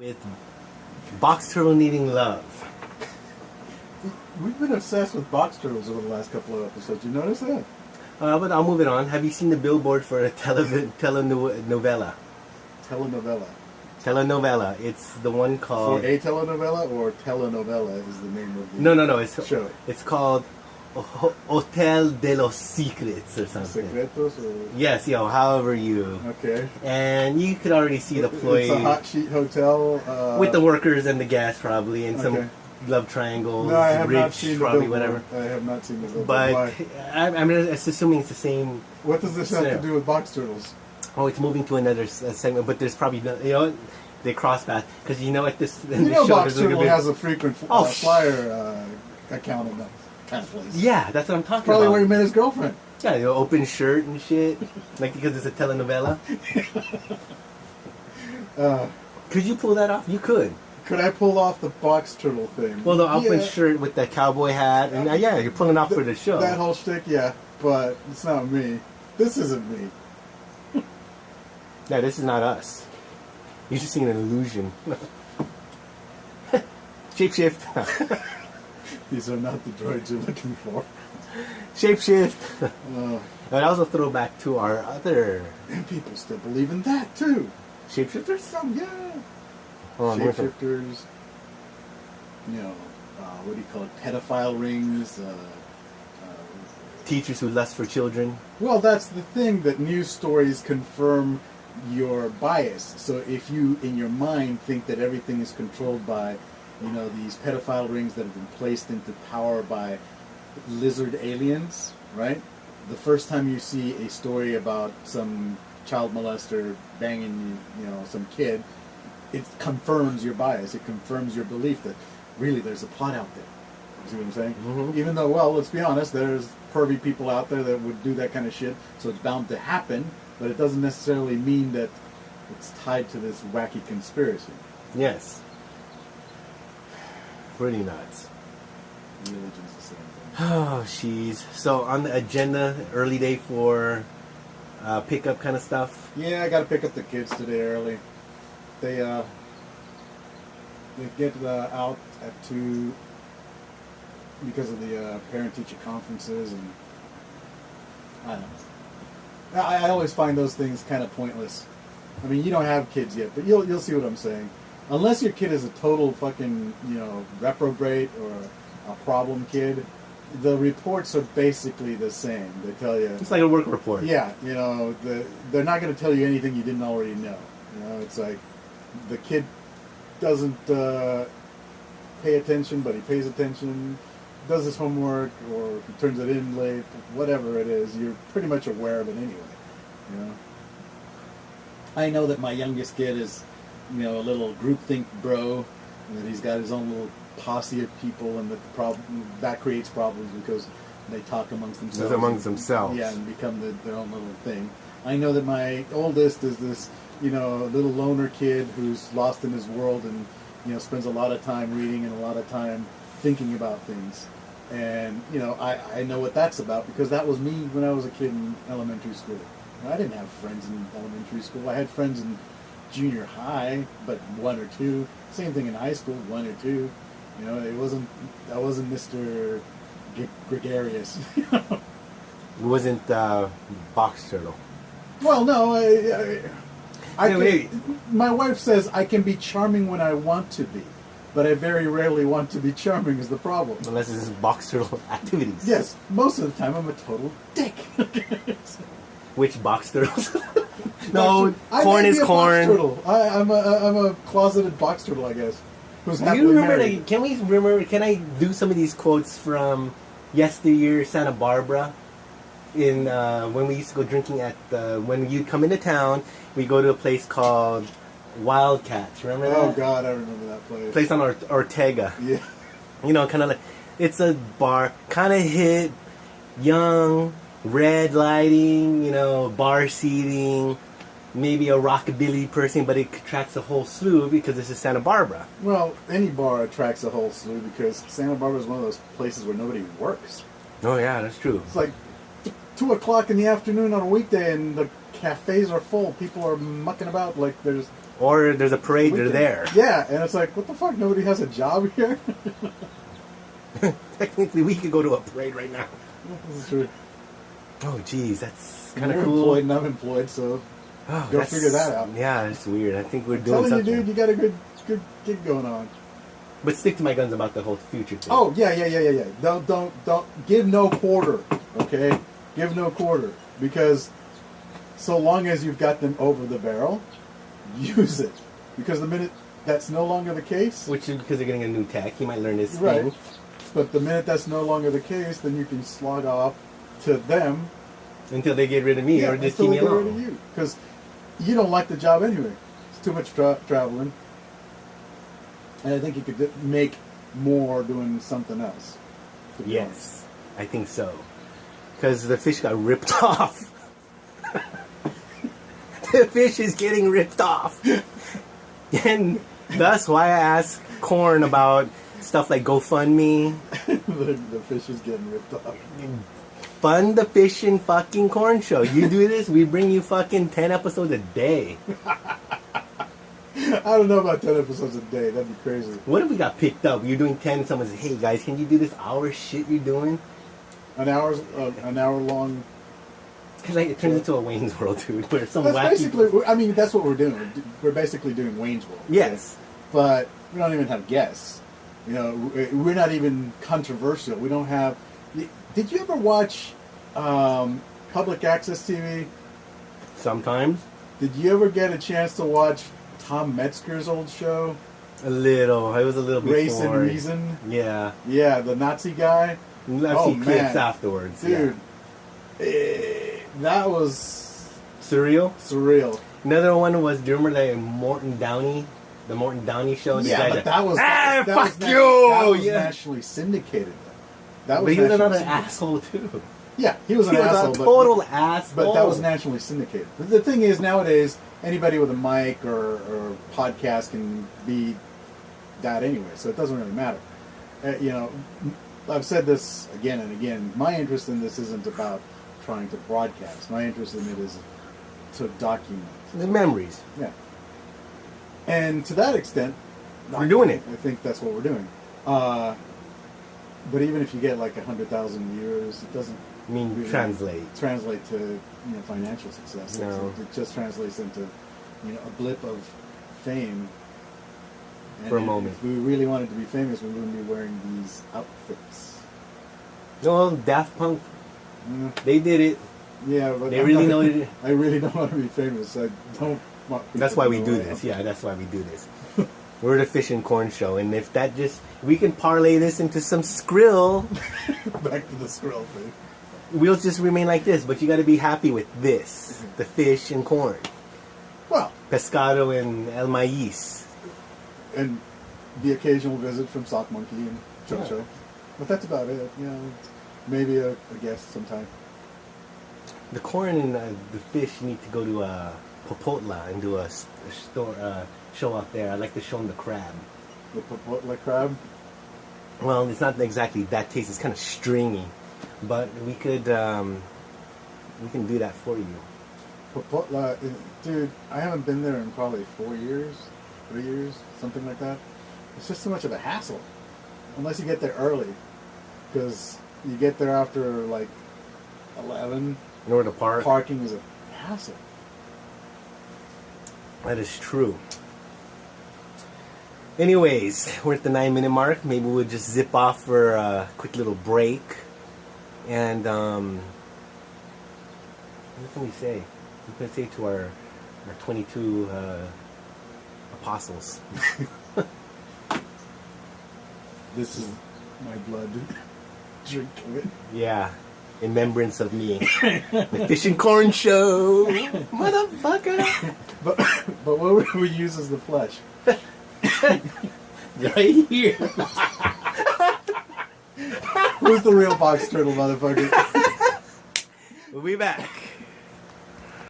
with box turtle needing love. We've been obsessed with box turtles over the last couple of episodes. You notice that? But I'll move it on. Have you seen the billboard for a telenovela? Telenovela. Telenovela. It's the one called... For a telenovela, or telenovela is the name of the No. It's show? It's called Hotel de los Secrets or something. Secretos? Or... Yes, however you... Okay. And you could already see the ploy... It's a hot sheet hotel. With the workers and the gas probably, and some love triangles, no, I have rich, not seen probably the whatever. I have not seen the billboard. But I'm assuming it's the same... What does this have to do with box turtles? Oh, it's moving to another segment, but there's probably they cross paths because at this. Box Turtle has a frequent flyer account in that kind of place. Yeah, that's what I'm talking Probably about. where he met his girlfriend. Yeah, open shirt and shit, because it's a telenovela. Could you pull that off? You could. Could I pull off the Box Turtle thing? Well, the open shirt with the cowboy hat, and you're pulling off for the show. That whole shtick, yeah, but it's not me. This isn't me. No, this is not us. You're just seeing an illusion. Shapeshift. These are not the droids you're looking for. Shapeshift. But also throw back to our other... And people still believe in that, too. Shapeshifters? Oh, yeah. Shapeshifters. What do you call it? Pedophile rings. Teachers who lust for children. Well, that's the thing, that news stories confirm your bias. So if you, in your mind, think that everything is controlled by, these pedophile rings that have been placed into power by lizard aliens, right? The first time you see a story about some child molester banging, some kid, it confirms your bias. It confirms your belief that really there's a plot out there. You see what I'm saying? Mm-hmm. Even though, well, let's be honest, there's pervy people out there that would do that kind of shit, so it's bound to happen, but it doesn't necessarily mean that it's tied to this wacky conspiracy. Yes. Pretty nuts. Religion's the same thing. Oh, jeez. So on the agenda, early day for pickup kind of stuff? Yeah, I got to pick up the kids today early. They get out at 2 because of the parent-teacher conferences, and I don't know. I always find those things kind of pointless. I mean, you don't have kids yet, but you'll see what I'm saying. Unless your kid is a total fucking, reprobate or a problem kid, the reports are basically the same. They tell you... It's like a work report. Yeah, they're not going to tell you anything you didn't already know. It's like the kid doesn't pay attention, but he pays attention, does his homework, or he turns it in late, whatever it is, you're pretty much aware of it anyway. I know that my youngest kid is, a little groupthink bro, and that he's got his own little posse of people, and that creates problems because they talk amongst themselves. Yeah, and become their own little thing. I know that my oldest is this, little loner kid who's lost in his world and, spends a lot of time reading and a lot of time thinking about things. And, I know what that's about because that was me when I was a kid in elementary school. I didn't have friends in elementary school. I had friends in junior high, but 1 or 2. Same thing in high school, 1 or 2. I wasn't Mr. Gregarious. It wasn't Box Turtle. Well, no, my wife says I can be charming when I want to be, but I very rarely want to be charming is the problem. Unless it's Box Turtle activities. Yes, most of the time I'm a total dick. Which Box Turtles? No, corn is corn. I'm a closeted Box Turtle, I guess. Who's happily married. Can I do some of these quotes from yesteryear Santa Barbara? In when we used to go drinking at when you come into town, we go to a place called Wildcats. Remember that? Oh God, I remember that place. Place on Ortega. Yeah. Kind of like it's a bar, kind of hip, young, red lighting. Bar seating. Maybe a rockabilly person, but it attracts a whole slew because this is Santa Barbara. Well, any bar attracts a whole slew because Santa Barbara is one of those places where nobody works. Oh yeah, that's true. It's like 2 o'clock in the afternoon on a weekday and the cafes are full. People are mucking about like there's Or there's a parade, they're there. Yeah, and it's like, what the fuck? Nobody has a job here? Technically, we could go to a parade right now. This is true. Oh, geez, that's kind You're of cool. employed and I'm employed, so Oh, go figure that out. Yeah, it's weird. I think we're I'm doing telling something. you, dude, you got a good gig going on. But stick to my guns about the whole future thing. Oh, yeah. Don't give no quarter, okay? Give no quarter. Because so long as you've got them over the barrel, use it. Because the minute that's no longer the case... Which is because they're getting a new tech. He might learn this right. thing. But the minute that's no longer the case, then you can slog off to them. Until they get rid of me or just until keep me they get rid alone. of you. Because you don't like the job anyway. It's too much traveling. And I think you could make more doing something else. To be honest. Yes, I think so. Because the fish got ripped off. The fish is getting ripped off. And that's why I asked Korn about stuff like GoFundMe. The fish is getting ripped off. Fund the Fish and fucking Corn Show. You do this, we bring you fucking 10 episodes a day. I don't know about 10 episodes a day. That'd be crazy. What if we got picked up? You're doing 10 and someone says, hey guys, can you do this hour shit you're doing? An hour long. Like, it turns into a Wayne's World, dude, where some That's wacky... basically. I mean, that's what we're doing. We're basically doing Wayne's World. okay? Yes. But we don't even have guests. You know, we're not even controversial. We don't have. Did you ever watch public access TV? Sometimes. Did you ever get a chance to watch Tom Metzger's old show, A little. I was a little before. Race and Reason? Yeah. Yeah, the Nazi guy. I've seen clips afterwards. Dude, Yeah. that was Surreal. surreal. Another one was, do you remember that Morton Downey? The Morton Downey show? The Yeah, guy but that was Ah, that fuck was you! That was Yeah. nationally syndicated. That But he was nationally another syndicated. asshole, too. Yeah, he was an He was asshole. a total asshole. But that was nationally syndicated. The thing is, nowadays, anybody with a mic or podcast can be that anyway, so it doesn't really matter. You know, I've said this again and again. My interest in this isn't about trying to broadcast. My interest in it is to document. The memories. Yeah. And to that extent, We're doing it. I think that's what we're doing. But even if you get like 100,000 viewers, it doesn't I mean, really translate to financial success. No. It just translates into a blip of fame. And For a moment. If we really wanted to be famous, we wouldn't be wearing these outfits. No, Daft Punk, Mm, they did it. yeah, but They I'm really not- know it. I really don't want to be famous. I don't want. people That's why to we know do I this. am. Yeah, that's why we do this. We're the Fish and Corn Show, and if that we can parlay this into some skrill, Back to the squirrel thing. we'll just remain like this. But you got to be happy with this: the fish and corn, Well, pescado and el maíz. and the occasional visit from Sock Monkey and Chocho. Yeah. But that's about it. Maybe a guest sometime. The corn and the fish need to go to Popotla and do a show out there. I'd like to show them the crab. The Popotla crab. Well, it's not exactly that taste. It's kind of stringy, but we could we can do that for you. Popotla, dude, I haven't been there in probably 4 years, 3 years, something like that. It's just too much of a hassle. Unless you get there early. Because you get there after like 11. In order to park. Parking is a hassle. That is true. Anyways, we're at the 9-minute mark. Maybe we'll just zip off for a quick little break. And what can we say? What can we say to our 22 apostles? This is my blood. Drink of it. Yeah, in remembrance of me. The Fish and Corn Show. Motherfucker. But what would we use as the flesh? Right here. Who's the real box turtle, motherfucker? We'll be back.